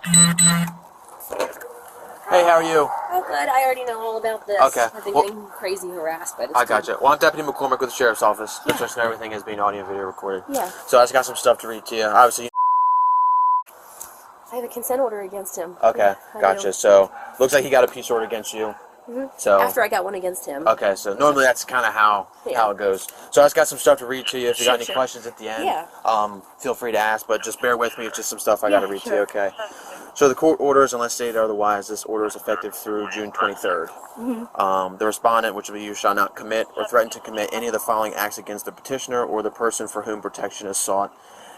Hey, how are you? Oh, good. I already know all about this. Okay. I've been getting crazy harassed by this. I gotcha. Well, I'm Deputy McCormick with the Sheriff's Office. Yeah. Just everything is being audio and video recorded. Yeah. So I just got some stuff to read to you. Obviously. I have a consent order against him. Okay, yeah, gotcha. So looks like he got a peace order against you. So after I got one against him. Okay, so normally that's kind of how it goes. So I just got some stuff to read to you. If you got any questions at the end, feel free to ask. But just bear with me. It's just some stuff I got to read to you. Okay. So the court orders, unless stated otherwise, this order is effective through June 23rd. The respondent, which will be you, shall not commit or threaten to commit any of the following acts against the petitioner or the person for whom protection is sought.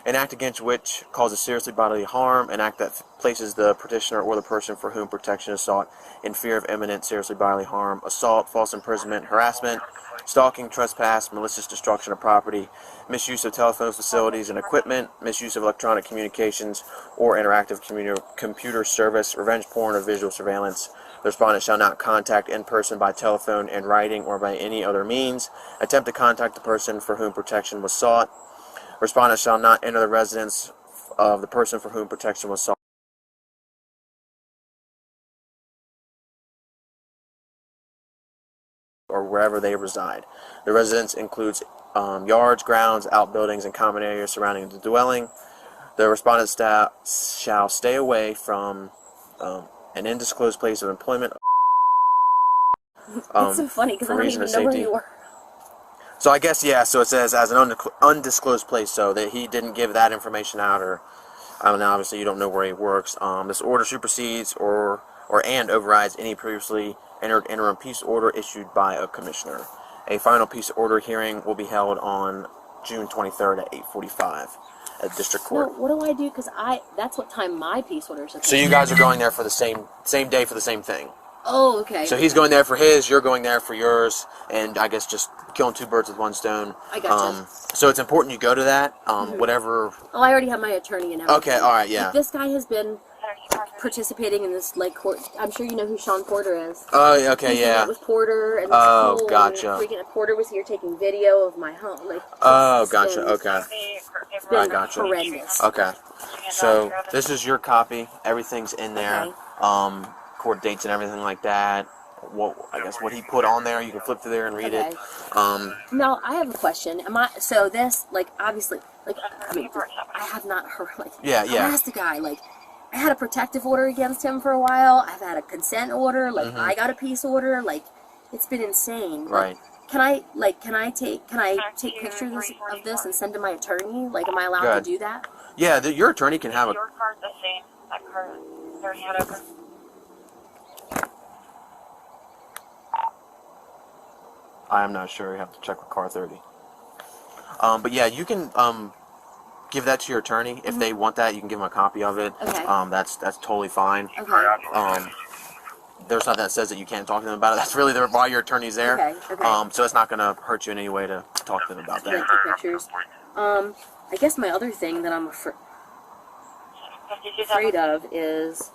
An act against which causes seriously bodily harm, an act that places the petitioner or the person for whom protection is sought in fear of imminent seriously bodily harm, assault, false imprisonment, harassment, stalking, trespass, malicious destruction of property, misuse of telephone facilities and equipment, misuse of electronic communications or interactive computer service, revenge porn or visual surveillance. The respondent shall not contact in person, by telephone, in writing, or by any other means attempt to contact the person for whom protection was sought. Respondent shall not enter the residence of the person for whom protection was sought or wherever they reside. The residence includes yards, grounds, outbuildings, and common areas surrounding the dwelling. The respondent shall stay away from an undisclosed place of employment. It's so funny because I don't even know where you were. So I guess, yeah, so it says as an undisclosed place, so that he didn't give that information out, or, I don't know, obviously you don't know where he works. This order supersedes and overrides any previously entered interim peace order issued by a commissioner. A final peace order hearing will be held on June 23rd at 8:45 at District Court. No, what do I do? Because that's what time my peace order is. So you guys are going there for the same day for the same thing. Oh, okay. So he's going there for his, you're going there for yours, and I guess just killing two birds with one stone. I gotcha. So it's important you go to that, whatever... Oh, I already have my attorney and everything. Okay, alright, yeah. Like, this guy has been participating in this, like, court... I'm sure you know who Sean Porter is. Oh, okay, yeah. With Porter and gotcha. Porter was here taking video of my home. Like, gotcha, okay. It's been horrendous. Okay. So, this is your copy. Everything's in there. Okay. Court dates and everything like that. I guess what he put on there, you can flip through there and read it. Now, I have a question. So this, like, obviously, like, I mean, I have not heard, like, I asked the guy, like, I had a protective order against him for a while. I've had a consent order. Like, I got a peace order. Like, it's been insane. Right. Can I take pictures of this and send to my attorney? Like, am I allowed to do that? Yeah, your attorney can have Your card's the same. That card, their hand over. I am not sure. You have to check with Car 30. But yeah, you can give that to your attorney if they want that. You can give them a copy of it. Okay. That's totally fine. Okay. There's nothing that says that you can't talk to them about it. That's really why your attorney's there. Okay. So it's not going to hurt you in any way to talk to them about that. Take pictures. I guess my other thing that I'm afraid of is.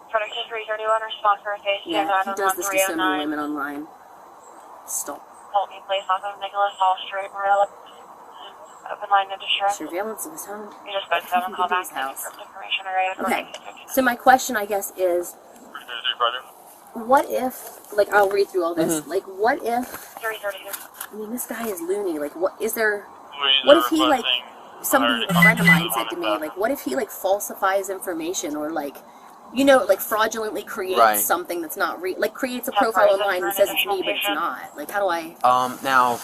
Production 331, response for a case. Yeah, he does this to so many women online. Stop. Hold me, please, off of Nicholas Hall Street, Morella. Open line into Sheriff. Surveillance of his home. You just spoke to them, call back. House. Information array. Okay. So my question, I guess, is, what if, like, I'll read through all this. Like, what if? 332. I mean, this guy is loony. Like, what is there? What if he, like, somebody, a friend of mine said to me, like, what if he, like, falsifies information or, like, you know, like, fraudulently creates something that's not real, like, creates a profile online and says it's me, but it's not. Like, how do I... Now,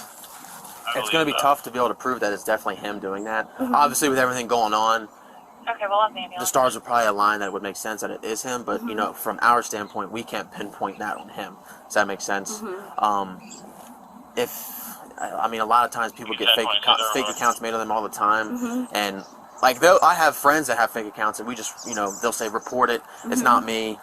it's going to be tough to be able to prove that it's definitely him doing that. Obviously, with everything going on, the stars would probably align that it would make sense that it is him, but, you know, from our standpoint, we can't pinpoint that on him. Does that make sense? I mean, a lot of times people get fake accounts made of them all the time, and... Like, I have friends that have fake accounts, and we just, you know, they'll say, report it, it's not me.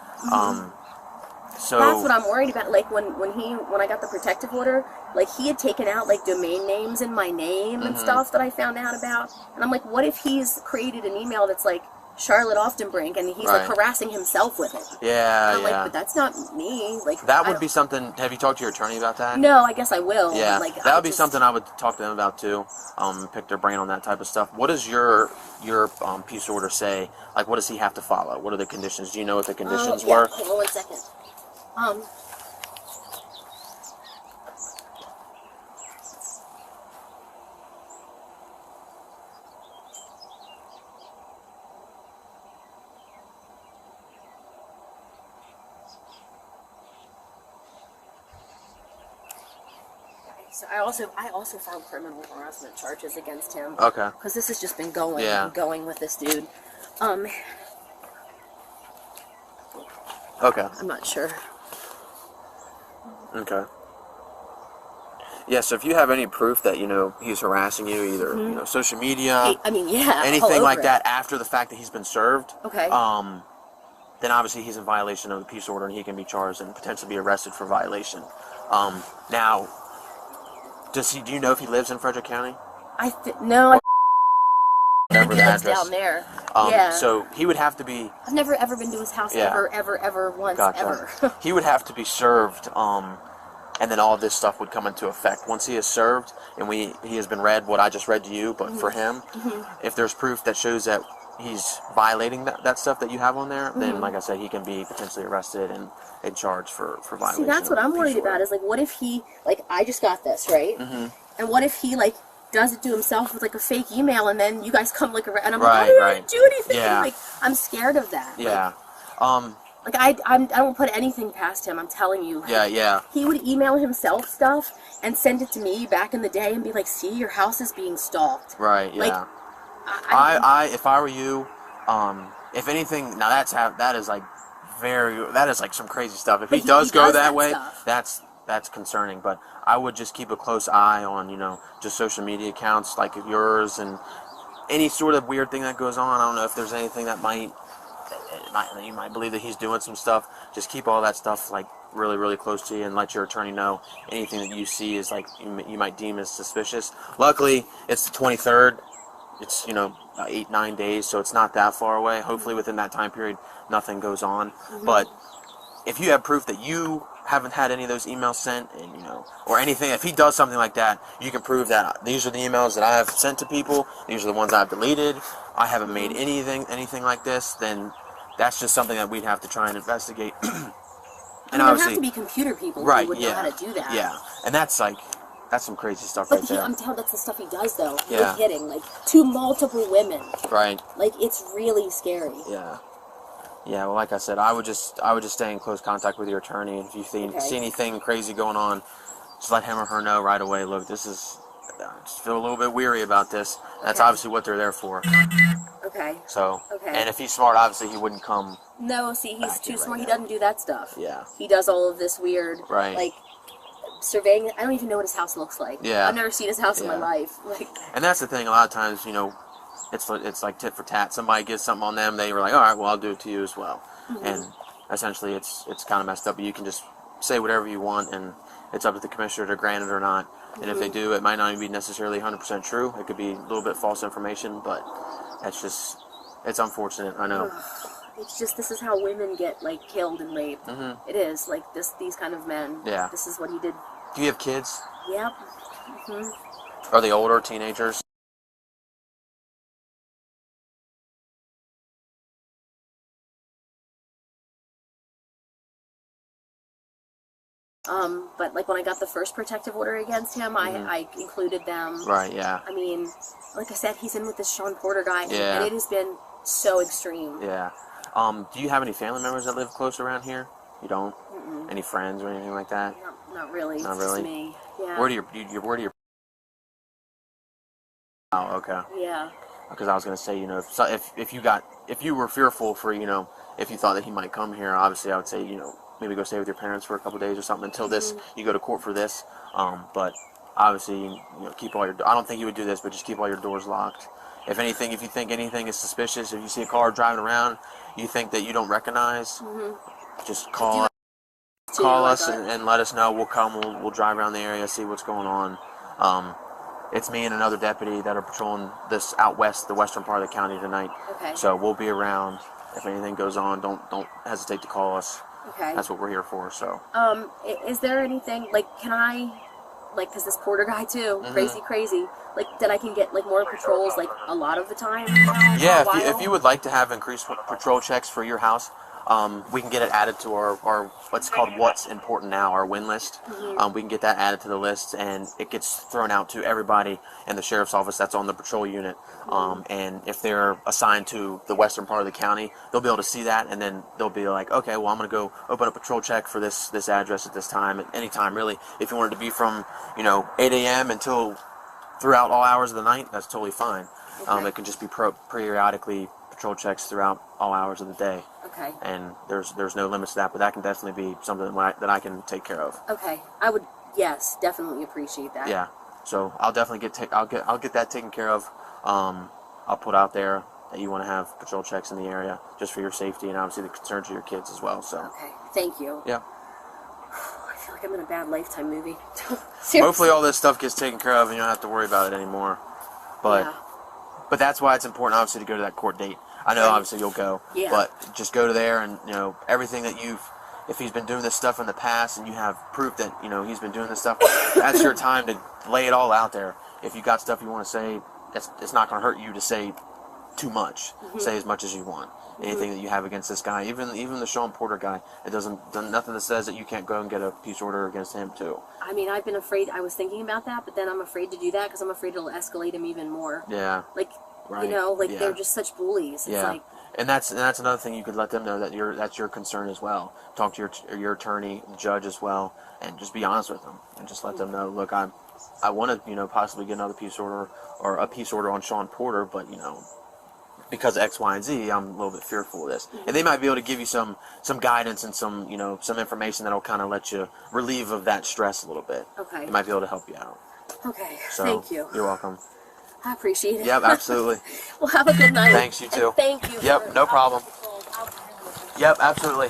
So that's what I'm worried about. Like, when I got the protective order, like, he had taken out, like, domain names in my name and stuff that I found out about. And I'm like, what if he's created an email that's like, Charlotte Often Stank, and he's like harassing himself with it. Yeah, I'm like, but that's not me. Like that would be something. Have you talked to your attorney about that? No, I guess I will. Yeah, like, that would be something I would talk to them about too. Pick their brain on that type of stuff. What does your peace order say? Like, what does he have to follow? What are the conditions? Do you know what the conditions were? Hold on 1 second. So I also filed criminal harassment charges against him. Okay. Because this has just been going and going with this dude. Okay. I'm not sure. Okay. Yeah, so if you have any proof that, he's harassing you, either, social media, anything like that after the fact that he's been served, okay. Then obviously he's in violation of the peace order and he can be charged and potentially be arrested for violation. Now, do you know if he lives in Frederick County? No, Whatever the he lives address. down there. So he would have to be... I've never ever been to his house ever once, ever. He would have to be served, and then all this stuff would come into effect. Once he is served, and he has been read what I just read to you, but for him, if there's proof that shows that he's violating that stuff that you have on there, then, like I said, he can be potentially arrested and charged for violation. See, that's what I'm worried about, is, like, what if he, like, I just got this, right? And what if he, like, does it to himself with, like, a fake email, and then you guys come, like, and I'm like, I didn't do anything. Yeah. Like, I'm scared of that. Yeah. Like, I don't put anything past him, I'm telling you. Yeah. He would email himself stuff and send it to me back in the day and be like, see, your house is being stalked. Right, yeah. Like, if I were you, if anything, now that is like some crazy stuff. If he does go that way, that's concerning. But I would just keep a close eye on, just social media accounts like yours and any sort of weird thing that goes on. I don't know if there's anything that you might believe that he's doing some stuff. Just keep all that stuff like really, really close to you and let your attorney know anything that you see is like you might deem as suspicious. Luckily, it's the 23rd. It's 8-9 days, so it's not that far away. Hopefully within that time period nothing goes on. But if you have proof that you haven't had any of those emails sent, and or anything, if he does something like that, you can prove that these are the emails that I have sent to people, these are the ones I've deleted, I haven't made anything like this, then that's just something that we'd have to try and investigate. And there have to be computer people who would know how to do that. Yeah, and that's some crazy stuff but right there. I'm telling that's the stuff he does, though. Yeah. No kidding. Like, to multiple women. Right. Like, it's really scary. Yeah. Yeah, well, like I said, I would just stay in close contact with your attorney. If you see anything crazy going on, just let him or her know right away. Look, I just feel a little bit weary about this. That's obviously what they're there for. Okay. So, and if he's smart, obviously he wouldn't come. No, see, he's too smart. He doesn't do that stuff. Yeah. He does all of this weird, like, surveying. I don't even know what his house looks like. Yeah. I've never seen his house in my life. Like. And that's the thing. A lot of times, it's like tit for tat. Somebody gets something on them, they were like, all right, well, I'll do it to you as well. And essentially, it's kind of messed up. But you can just say whatever you want, and it's up to the commissioner to grant it or not. And if they do, it might not even be necessarily 100% true. It could be a little bit false information, but it's unfortunate. I know. It's just, this is how women get, like, killed and raped. It is, like, these kind of men. Yeah. This is what he did. Do you have kids? Yep. Are they older, teenagers? But, like, when I got the first protective order against him, I included them. Right, yeah. I mean, like I said, he's in with this Sean Porter guy, and it has been so extreme. Yeah. Do you have any family members that live close around here? You don't? Any friends or anything like that? Not really. Not it's really? Just me. Yeah. Where do your Oh, okay. Yeah. Because I was gonna say, if you were fearful for, if you thought that he might come here, obviously I would say, maybe go stay with your parents for a couple days or something until you go to court for this. But obviously, keep all your. I don't think you would do this, but just keep all your doors locked. If you think anything is suspicious, if you see a car driving around, you think that you don't recognize, just call us and let us know. We'll come. We'll drive around the area, see what's going on. It's me and another deputy that are patrolling this out west, the western part of the county tonight. Okay. So we'll be around. If anything goes on, don't hesitate to call us. Okay. That's what we're here for. So. Is there anything like can I, like, cause this porter guy too, crazy, like that I can get like more patrols like a lot of the time? Yeah, if you would like to have increased patrol checks for your house. We can get it added to our what's called What's Important Now, our win list. We can get that added to the list, and it gets thrown out to everybody in the sheriff's office that's on the patrol unit. And if they're assigned to the western part of the county, they'll be able to see that, and then they'll be like, okay, well, I'm going to go open a patrol check for this address at this time, at any time, really. If you want it to be from 8 a.m. until throughout all hours of the night, that's totally fine. Okay. It can just be periodically patrol checks throughout all hours of the day. Okay. And there's no limits to that, but that can definitely be something that I can take care of. Okay. I would, yes, definitely appreciate that. Yeah. So I'll definitely I'll get that taken care of. I'll put out there that you want to have patrol checks in the area just for your safety and obviously the concerns of your kids as well. So. Okay. Thank you. Yeah. I feel like I'm in a bad Lifetime movie. Hopefully all this stuff gets taken care of and you don't have to worry about it anymore. But yeah. But that's why it's important, obviously, to go to that court date. I know, obviously, you'll go, but just go to there and, everything that if he's been doing this stuff in the past and you have proof that, he's been doing this stuff, that's your time to lay it all out there. If you got stuff you want to say, it's not going to hurt you to say too much. Say as much as you want. Anything that you have against this guy, even the Sean Porter guy, it doesn't nothing that says that you can't go and get a peace order against him, too. I mean, I've been afraid, I was thinking about that, but then I'm afraid to do that because I'm afraid it'll escalate him even more. Yeah. Like, right. They're just such bullies. It's like, and that's another thing you could let them know that that's your concern as well. Talk to your attorney, the judge as well, and just be honest with them and just let them know. Look, I want to possibly get another peace order or a peace order on Sean Porter, but because of X, Y, and Z, I'm a little bit fearful of this. And they might be able to give you some guidance and some some information that'll kind of let you relieve of that stress a little bit. Okay. They might be able to help you out. Okay. So, thank you. You're welcome. I appreciate it. Yep, absolutely. Well, have a good night. Thanks, you too. And thank you. Yep, no problem. Yep, absolutely.